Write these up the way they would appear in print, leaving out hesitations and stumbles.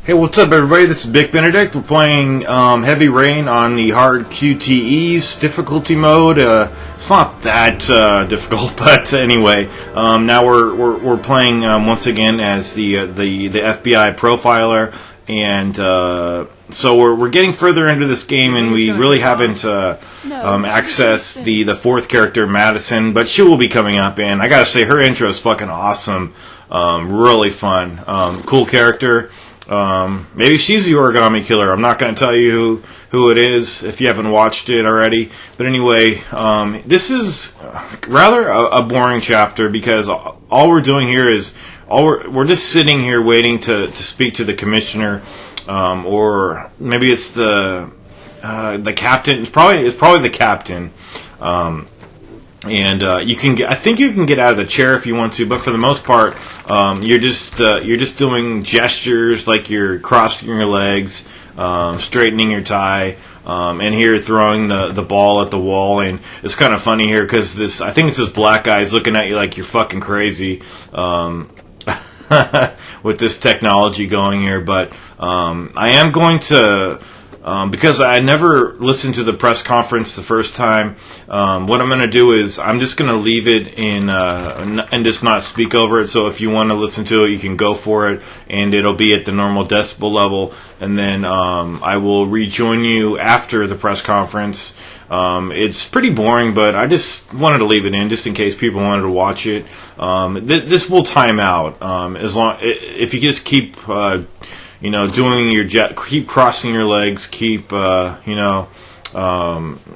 Hey, what's up, everybody? This is Big Benedict. We're playing Heavy Rain on the hard QTEs difficulty mode. It's not that difficult, but anyway, now we're playing once again as the FBI profiler, and so we're getting further into this game, and we really haven't accessed the fourth character, Madison, but she will be coming up, and I gotta say, her intro is fucking awesome, really fun, cool character. Maybe she's the origami killer. I'm not going to tell you who it is if you haven't watched it already. But anyway, this is rather a boring chapter because all we're doing here is we're just sitting here waiting to speak to the commissioner, or maybe it's the captain. It's probably the captain. And you can get. I think you can get out of the chair if you want to, but for the most part, you're just doing gestures like you're crossing your legs, straightening your tie, and here throwing the ball at the wall. And it's kind of funny here because I think it's this black guy is looking at you like you're fucking crazy with this technology going here. But I am going to. Because I never listened to the press conference the first time, what I'm going to do is I'm just going to leave it in and just not speak over it. So if you want to listen to it, you can go for it, and it'll be at the normal decibel level. And then I will rejoin you after the press conference. It's pretty boring, but I just wanted to leave it in just in case people wanted to watch it. This will time out as long if you just keep. Doing your keep crossing your legs, keep,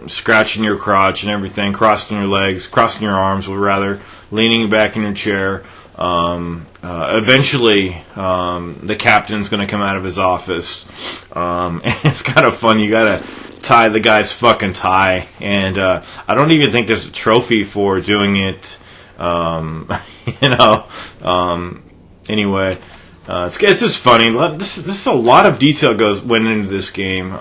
scratching your crotch and everything, crossing your legs, crossing your arms, rather, leaning back in your chair. Eventually, the captain's going to come out of his office. And it's kind of fun. You got to tie the guy's fucking tie. And I don't even think there's a trophy for doing it. Anyway. It's just funny. This is a lot of detail went into this game.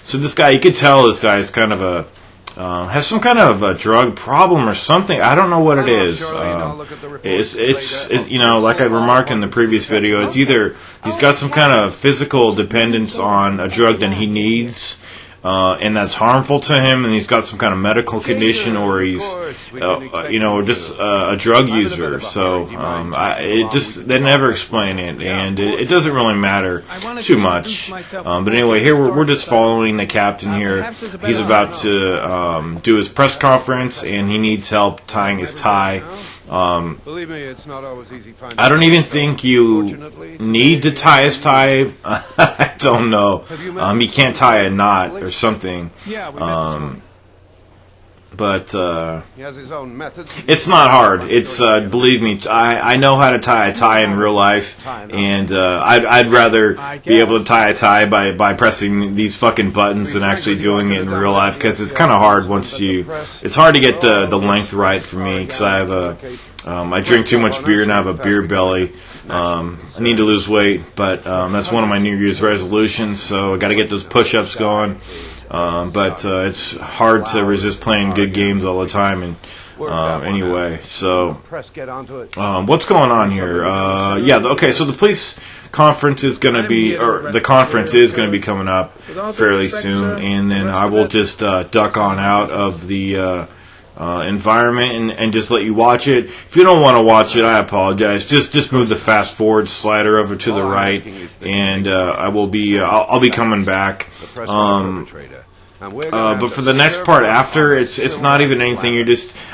So this guy, you could tell this guy is kind of has some kind of a drug problem or something. I don't know what it is. It's like I remarked in the previous video, it's either he's got some kind of physical dependence on a drug that he needs. And that's harmful to him, and he's got some kind of medical condition, or he's, just a drug user. So they never explain it, and it doesn't really matter too much. But anyway, here we're just following the captain here. He's about to do his press conference, and he needs help tying his tie. Believe me, it's not always easy finding. I don't even think you need to tie his tie. I don't know. You can't tie a knot or something. But he has his own methods. It's not hard. It's believe me, I know how to tie a tie in real life, and I'd rather be able to tie a tie by pressing these fucking buttons than actually doing it in real life, because it's kind of hard once it's hard to get the length right for me, because I have I drink too much beer and I have a beer belly. I need to lose weight, but that's one of my New Year's resolutions, so I got to get those push-ups going. But it's hard to resist playing good games all the time. And anyway, so what's going on here? Okay. So the police conference is going to be, or the conference is going to be coming up fairly soon, and then I will just duck on out of the environment and just let you watch it. If you don't want to watch it, I apologize. Just move the fast forward slider over to the right, and I'll be coming back. But for the next part after, it's not even anything.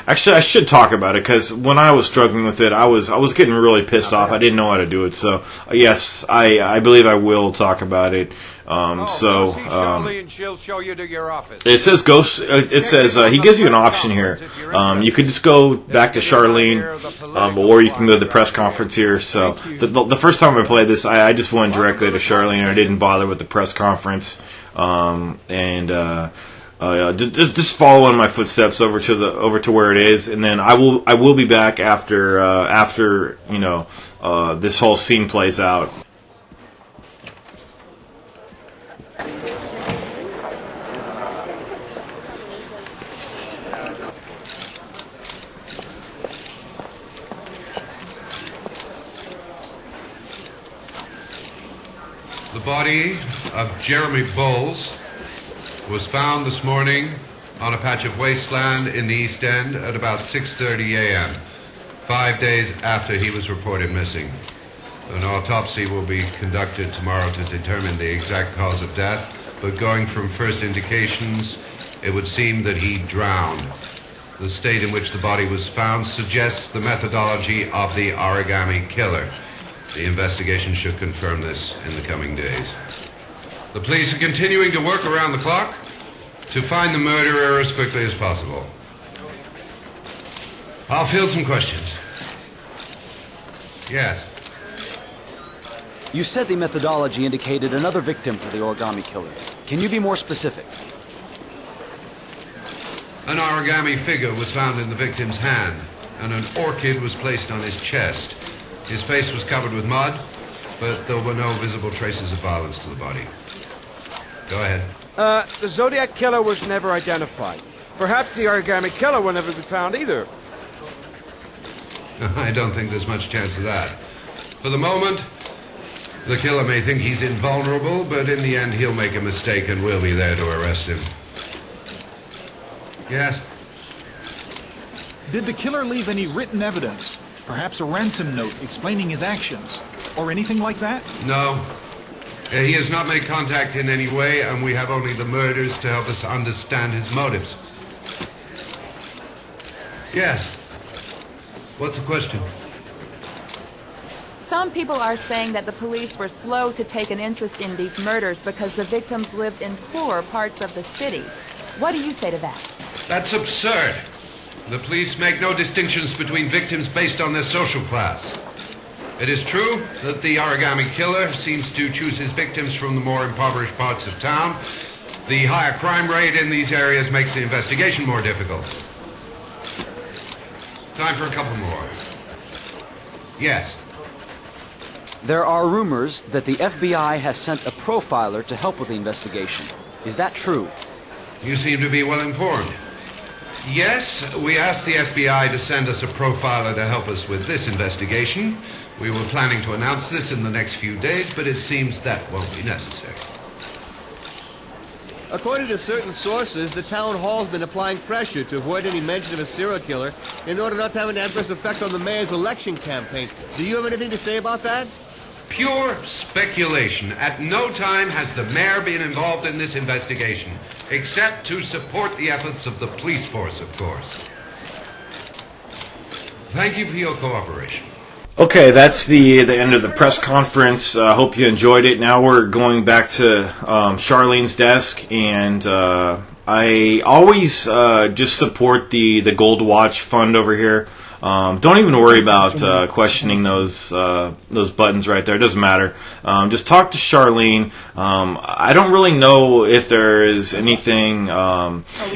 Actually, I should talk about it, because when I was struggling with it, I was getting really pissed off. I didn't know how to do it. So yes, I believe I will talk about it. It says ghost. It says he gives you an option here. You could just go back to Charlene, or you can go to the press conference here. So the first time I played this, I just went directly to Charlene. I didn't bother with the press conference. Just follow in my footsteps over to where it is, and then I will be back after this whole scene plays out. The body of Jeremy Bowles was found this morning on a patch of wasteland in the East End at about 6:30 a.m., 5 days after he was reported missing. An autopsy will be conducted tomorrow to determine the exact cause of death, but going from first indications, it would seem that he drowned. The state in which the body was found suggests the methodology of the origami killer. The investigation should confirm this in the coming days. The police are continuing to work around the clock to find the murderer as quickly as possible. I'll field some questions. Yes. You said the methodology indicated another victim for the origami killer. Can you be more specific? An origami figure was found in the victim's hand, and an orchid was placed on his chest. His face was covered with mud, but there were no visible traces of violence to the body. Go ahead. The Zodiac killer was never identified. Perhaps the origami killer will never be found either. I don't think there's much chance of that. For the moment, the killer may think he's invulnerable, but in the end he'll make a mistake and we'll be there to arrest him. Yes? Did the killer leave any written evidence? Perhaps a ransom note explaining his actions? Or anything like that? No. He has not made contact in any way, and we have only the murders to help us understand his motives. Yes. What's the question? Some people are saying that the police were slow to take an interest in these murders because the victims lived in poorer parts of the city. What do you say to that? That's absurd. The police make no distinctions between victims based on their social class. It is true that the origami killer seems to choose his victims from the more impoverished parts of town. The higher crime rate in these areas makes the investigation more difficult. Time for a couple more. Yes. There are rumors that the FBI has sent a profiler to help with the investigation. Is that true? You seem to be well informed. Yes, we asked the FBI to send us a profiler to help us with this investigation. We were planning to announce this in the next few days, but it seems that won't be necessary. According to certain sources, the town hall's been applying pressure to avoid any mention of a serial killer in order not to have an adverse effect on the mayor's election campaign. Do you have anything to say about that? Pure speculation. At no time has the mayor been involved in this investigation, except to support the efforts of the police force, of course. Thank you for your cooperation. Okay, that's the end of the press conference. I hope you enjoyed it. Now we're going back to Charlene's desk, and I always just support the Gold Watch Fund over here. Don't even worry about questioning those buttons right there. It doesn't matter. Just talk to Charlene. I don't really know if there is anything.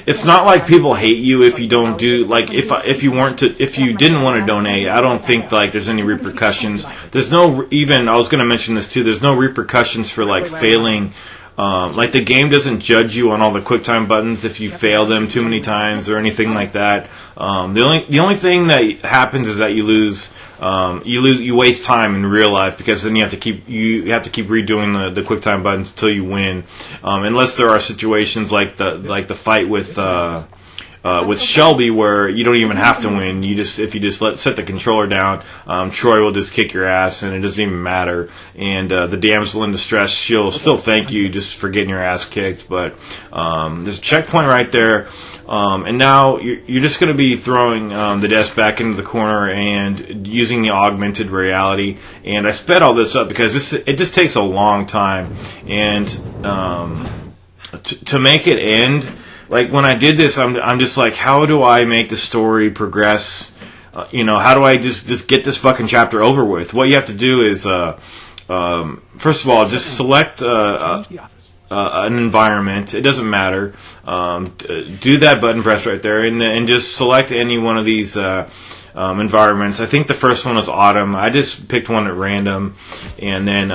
It's not like people hate you if you don't do, like, if you didn't want to donate. I don't think like there's any repercussions. There's no even. I was going to mention this too. There's no repercussions for like failing. Like the game doesn't judge you on all the QuickTime buttons if you fail them too many times or anything like that. The only thing that happens is that you waste time in real life because then you have to keep redoing the QuickTime buttons until you win. Unless there are situations like the fight with Shelby where you don't even have to win. If you just set the controller down, Troy will just kick your ass and it doesn't even matter. And the damsel in distress, she'll still thank you just for getting your ass kicked. But there's a checkpoint right there. And now you're just going to be throwing the desk back into the corner and using the augmented reality. And I sped all this up because it just takes a long time. And to make it end, like when I did this, I'm just like, how do I make the story progress? How do I just get this fucking chapter over with? What you have to do is, first of all, just select an environment. It doesn't matter. Do that button press right there, and just select any one of these environments. I think the first one was autumn. I just picked one at random, and then.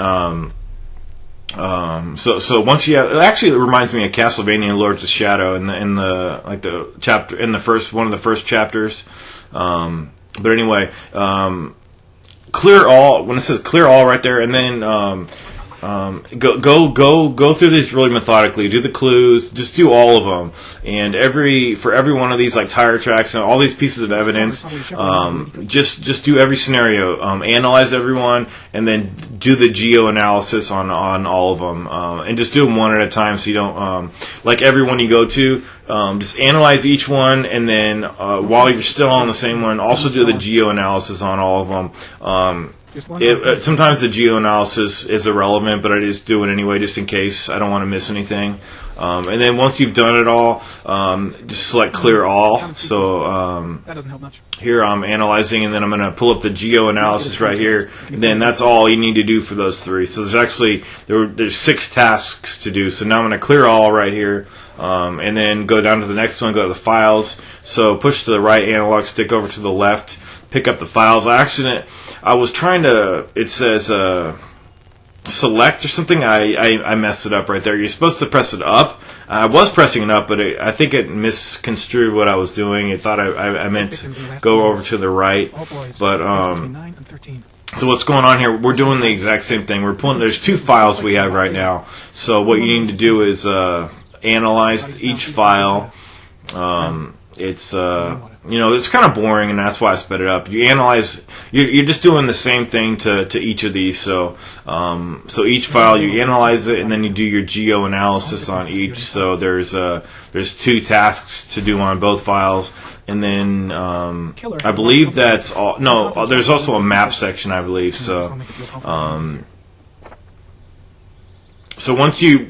So once you have, it reminds me of Castlevania Lords of Shadow in the chapter in the first one of the first chapters. But anyway, clear all when it says clear all right there, and then go through these really methodically. Do the clues, just do all of them, and for every one of these like tire tracks and all these pieces of evidence, just do every scenario, analyze everyone, and then do the geo analysis on all of them, and just do them one at a time, so you don't like every one you go to. Just analyze each one, and then while you're still on the same one, also do the geo analysis on all of them. Sometimes the geo-analysis is irrelevant, but I just do it anyway, just in case I don't want to miss anything. And then once you've done it all, just select clear all. So that doesn't help much. Here I'm analyzing, and then I'm going to pull up the geo-analysis right here. And then that's all you need to do for those three. So there's actually there's 6 tasks to do. So now I'm going to clear all right here, and then go down to the next one, go to the files. So push to the right analog stick over to the left, pick up the files. I was trying to, it says select or something. I messed it up right there. You're supposed to press it up. I was pressing it up, but I think it misconstrued what I was doing. It thought I meant to go over to the right. But so what's going on here? We're doing the exact same thing. There's 2 files we have right now. So what you need to do is analyze each file. It's it's kind of boring, and that's why I sped it up. You analyze, you're just doing the same thing to each of these. So each file you analyze it, and then you do your geo analysis on each. So there's 2 tasks to do on both files, and then I believe that's all. No, there's also a map section, I believe. So once you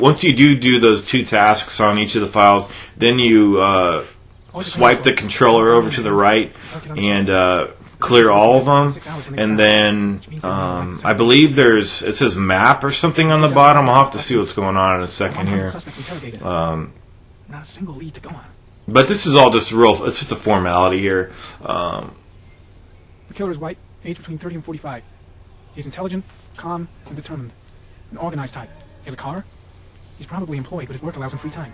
do those 2 tasks on each of the files, then you swipe the controller over to the right and clear all of them, and then I believe it says map or something on the bottom. I'll have to see what's going on in a second here. Not a single lead to go on. But this is all just it's just a formality here. The killer is white, age between 30 and 45. He's intelligent, calm, and determined. An organized type. He has a car. He's probably employed, but his work allows him free time.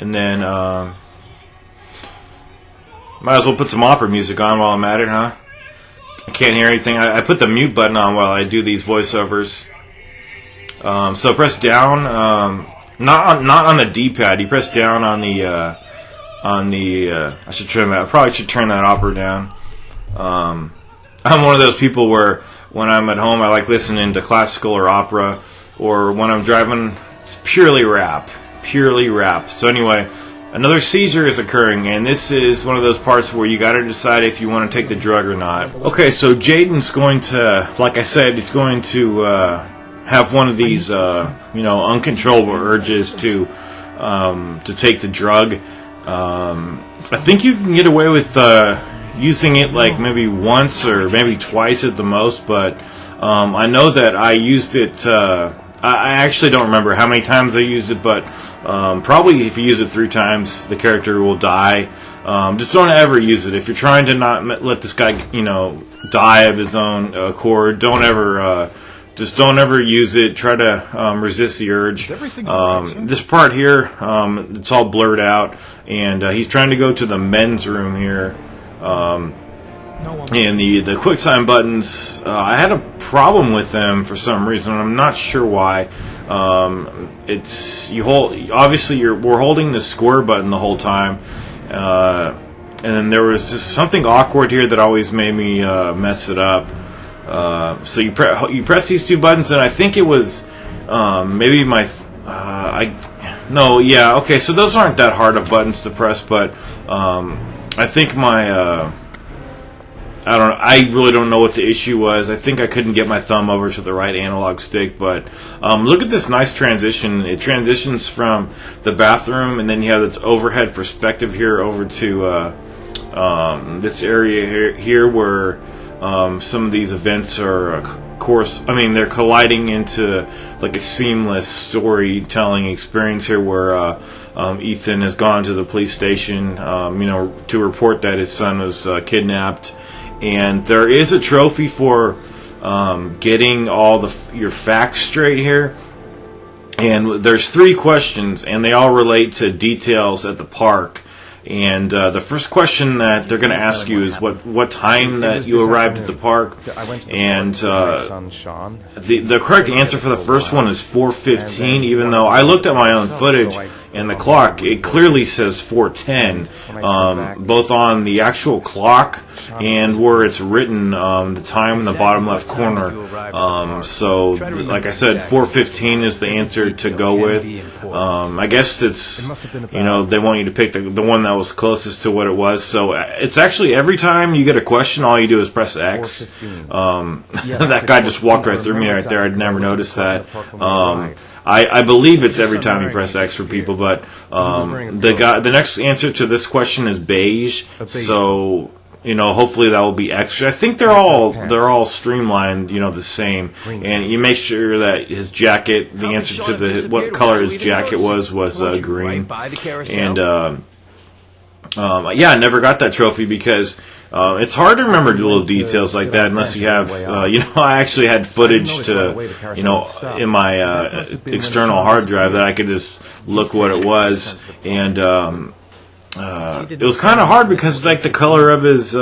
And then might as well put some opera music on while I'm at it, huh? I can't hear anything. I put the mute button on while I do these voiceovers. So press down, not on the D-pad. You press down on the I should turn that. I probably should turn that opera down. I'm one of those people where when I'm at home, I like listening to classical or opera, or when I'm driving, it's purely rap. So anyway, another seizure is occurring, and this is one of those parts where you got to decide if you want to take the drug or not. Okay, so Jaden's going to, like I said, he's going to have one of these, uncontrollable urges to take the drug. I think you can get away with using it like maybe once or maybe twice at the most, but I know that I used it. I actually don't remember how many times I used it, but probably if you use it 3 times, the character will die. Just don't ever use it. If you're trying to not let this guy, die of his own accord, don't ever use it. Try to resist the urge. This part here, it's all blurred out, and he's trying to go to the men's room here. And the quick time buttons, I had a problem with them for some reason. I'm not sure why. We're holding the square button the whole time, and then there was just something awkward here that always made me mess it up. So you press these 2 buttons, and I think it was maybe okay. So those aren't that hard of buttons to press, but I think I really don't know what the issue was. I think I couldn't get my thumb over to the right analog stick, but look at this nice transition. It transitions from the bathroom, and then you have this overhead perspective here over to this area here where some of these events are, they're colliding into like a seamless storytelling experience here where Ethan has gone to the police station, to report that his son was kidnapped. And there is a trophy for getting all your facts straight here. And there's 3 questions, and they all relate to details at the park. And the first question that they're going to ask you is what time that you arrived at the park. And the correct answer for the first one is 4:15, even though I looked at my own footage and the clock, it clearly says 4:10, both on the actual clock and where it's written, the time in the bottom left corner. So, like I said, 4:15 is the answer to go with. I guess it's, they want you to pick the one that was closest to what it was. So it's actually every time you get a question, all you do is press X. That guy just walked right through me right there. I'd never noticed that. I believe it's every time you press X for people, but the next answer to this question is beige. So hopefully that will be extra. I think they're all streamlined, the same. And you make sure that his jacket, the answer to what color his jacket was green. And I never got that trophy because it's hard to remember little details like that unless you have, I actually had footage to, in my external hard drive that I could just look what it was. And it was kind of hard because, like, the color of his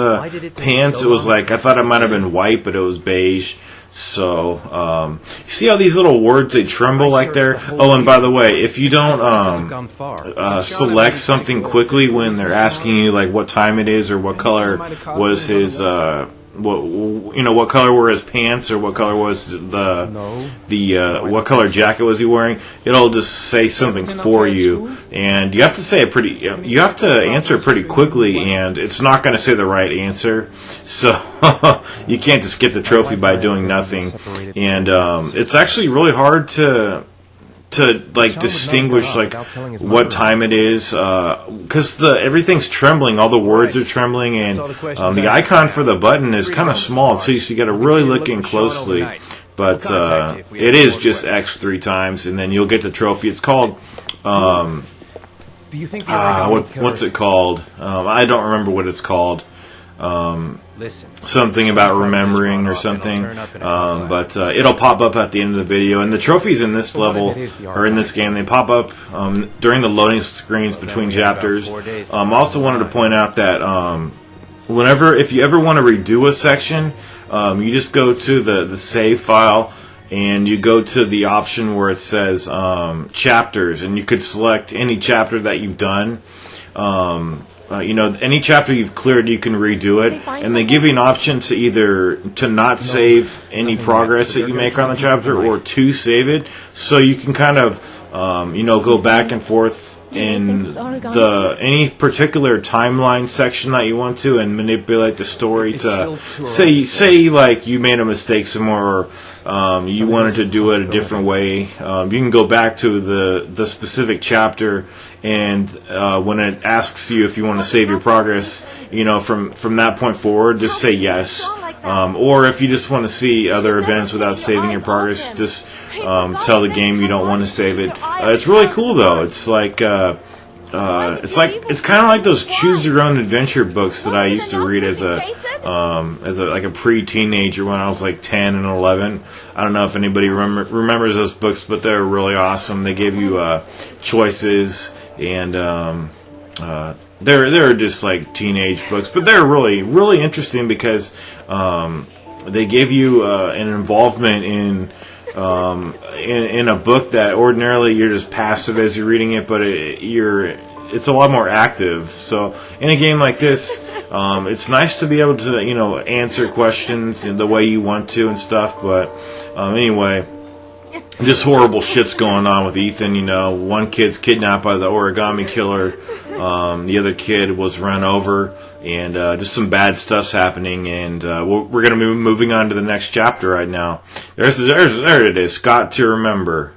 pants, it was like, I thought it might have been white, but it was beige. So, you see how these little words, they tremble like there? Oh, and by the way, if you don't select something quickly when they're asking you, like, what time it is or what color was his, what color were his pants or what color was what color jacket was he wearing, it'll just say something for you, and you have to say you have to answer pretty quickly, and it's not going to say the right answer, so you can't just get the trophy by doing nothing. And it's actually really hard to like distinguish like what time it is, because everything's trembling, all the words are trembling, and the icon for the button is kind of small too, so you got to really look in closely. But it is just X 3 times, and then you'll get the trophy. It's called what's it called? I don't remember what it's called. Something about remembering or something, but it'll pop up at the end of the video. And the trophies in this level, or in this game, they pop up during the loading screens between chapters. I also wanted to point out that if you ever want to redo a section, you just go to the save file, and you go to the option where it says chapters, and you could select any chapter that you've done. Any chapter you've cleared, you can redo it, and they give you an option to either not save any progress that you make on the chapter, or to save it, so you can kind of, go back and forth in any particular timeline section that you want to, and manipulate the story to say like you made a mistake somewhere, or you wanted to do it a different way. You can go back to the specific chapter, and when it asks you if you want to save your progress, from that point forward, just say yes. Or if you just want to see other events without saving your progress, just tell the game you don't want to save it. It's really cool though. It's like it's kind of like those choose your own adventure books that I used to read as a pre-teenager when I was like 10 and 11. I don't know if anybody remembers those books, but they're really awesome. They give you choices, and they're just like teenage books, but they're really, really interesting because they give you an involvement in a book that ordinarily you're just passive as you're reading it, but it's a lot more active. So in a game like this, it's nice to be able to answer questions in the way you want to and stuff. But anyway, just horrible shit's going on with Ethan. One kid's kidnapped by the origami killer. The other kid was run over, and just some bad stuff's happening. And we're going to be moving on to the next chapter right now. There it is. Got to remember.